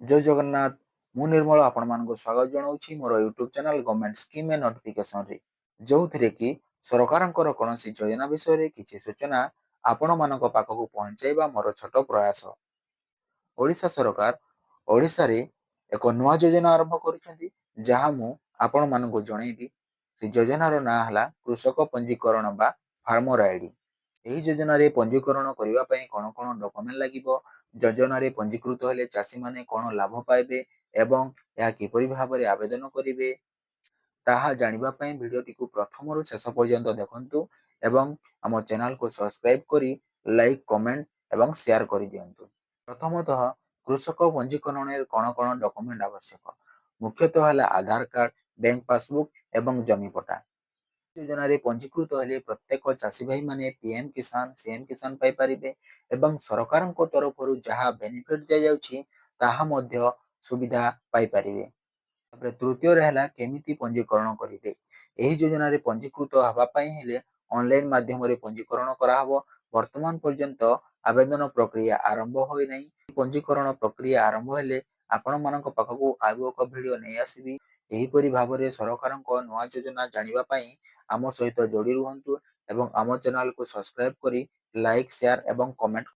ଜୟ ଜଗନ୍ନାଥ। ମୁଁ ନିର୍ମଳ ଆପଣମାନଙ୍କୁ ସ୍ୱାଗତ ଜଣାଉଛି ମୋର ୟୁଟ୍ୟୁବ୍ ଚ୍ୟାନେଲ୍ ଗଭର୍ଣ୍ଣମେଣ୍ଟ ସ୍କିମ୍ ଏ ନୋଟିଫିକେସନରେ, ଯେଉଁଥିରେ କି ସରକାରଙ୍କର କୌଣସି ଯୋଜନା ବିଷୟରେ କିଛି ସୂଚନା ଆପଣମାନଙ୍କ ପାଖକୁ ପହଞ୍ଚାଇବା ମୋର ଛୋଟ ପ୍ରୟାସ। ଓଡ଼ିଶା ସରକାର ଓଡ଼ିଶାରେ ଏକ ନୂଆ ଯୋଜନା ଆରମ୍ଭ କରିଛନ୍ତି, ଯାହା ମୁଁ ଆପଣମାନଙ୍କୁ ଜଣେଇବି। ସେ ଯୋଜନାର ନାଁ ହେଲା କୃଷକ ପଞ୍ଜୀକରଣ ବା ଫାର୍ମର ଆଇଡି। ଏହି ଯୋଜନାରେ ପଞ୍ଜୀକରଣ କରିବା ପାଇଁ କ'ଣ କ'ଣ ଡକୁମେଣ୍ଟ ଲାଗିବ, ଯୋଜନାରେ ପଞ୍ଜୀକୃତ ହେଲେ ଚାଷୀମାନେ କ'ଣ ଲାଭ ପାଇବେ ଏବଂ ଏହା କିପରି ଭାବରେ ଆବେଦନ କରିବେ, ତାହା ଜାଣିବା ପାଇଁ ଭିଡ଼ିଓଟିକୁ ପ୍ରଥମରୁ ଶେଷ ପର୍ଯ୍ୟନ୍ତ ଦେଖନ୍ତୁ ଏବଂ ଆମ ଚ୍ୟାନେଲକୁ ସବସ୍କ୍ରାଇବ୍ କରି ଲାଇକ୍, କମେଣ୍ଟ ଏବଂ ସେୟାର କରିଦିଅନ୍ତୁ। ପ୍ରଥମତଃ, କୃଷକ ପଞ୍ଜୀକରଣରେ କ'ଣ କ'ଣ ଡକୁମେଣ୍ଟ ଆବଶ୍ୟକ? ମୁଖ୍ୟତଃ ହେଲା ଆଧାର କାର୍ଡ଼, ବ୍ୟାଙ୍କ ପାସବୁକ୍ ଏବଂ ଜମି ପଟ୍ଟା। ଯୋଜନାରେ ପଞ୍ଜୀକୃତ ହେଲେ ପ୍ରତ୍ୟେକ ଚାଷୀ ଭାଇମାନେ ପିଏମ୍ କିଷାନ, ସିଏମ୍ କିଷାନ ପାଇପାରିବେ ଏବଂ ସରକାରଙ୍କ ତରଫରୁ ଯାହା ବେନିଫିଟ୍ ଦିଆଯାଉଛି ତାହା ମଧ୍ୟ ସୁବିଧା ପାଇପାରିବେ। ତାପରେ ତୃତୀୟରେ ହେଲା କେମିତି ପଞ୍ଜୀକରଣ କରିବେ। ଏହି ଯୋଜନାରେ ପଞ୍ଜୀକୃତ ହେବା ପାଇଁ ହେଲେ ଅନଲାଇନ୍ ମାଧ୍ୟମରେ ପଞ୍ଜୀକରଣ କରାହବ। ବର୍ତ୍ତମାନ ପର୍ଯ୍ୟନ୍ତ ଆବେଦନ ପ୍ରକ୍ରିୟା ଆରମ୍ଭ ହୋଇନାହିଁ। ପଞ୍ଜୀକରଣ ପ୍ରକ୍ରିୟା ଆରମ୍ଭ ହେଲେ ଆପଣମାନଙ୍କ ପାଖକୁ ଆଉ ଏକ ଭିଡ଼ିଓ ନେଇ ଆସିବି। ଏହିପରି ଭାବରେ ସରକାରଙ୍କ ନୂଆ ଯୋଜନା ଜାଣିବା ପାଇଁ ଆମ ସହିତ ଯୋଡ଼ି ରୁହନ୍ତୁ ଏବଂ ଆମ ଚ୍ୟାନେଲକୁ ସବସ୍କ୍ରାଇବ୍ କରି ଲାଇକ୍, ସେୟାର ଏବଂ କମେଣ୍ଟ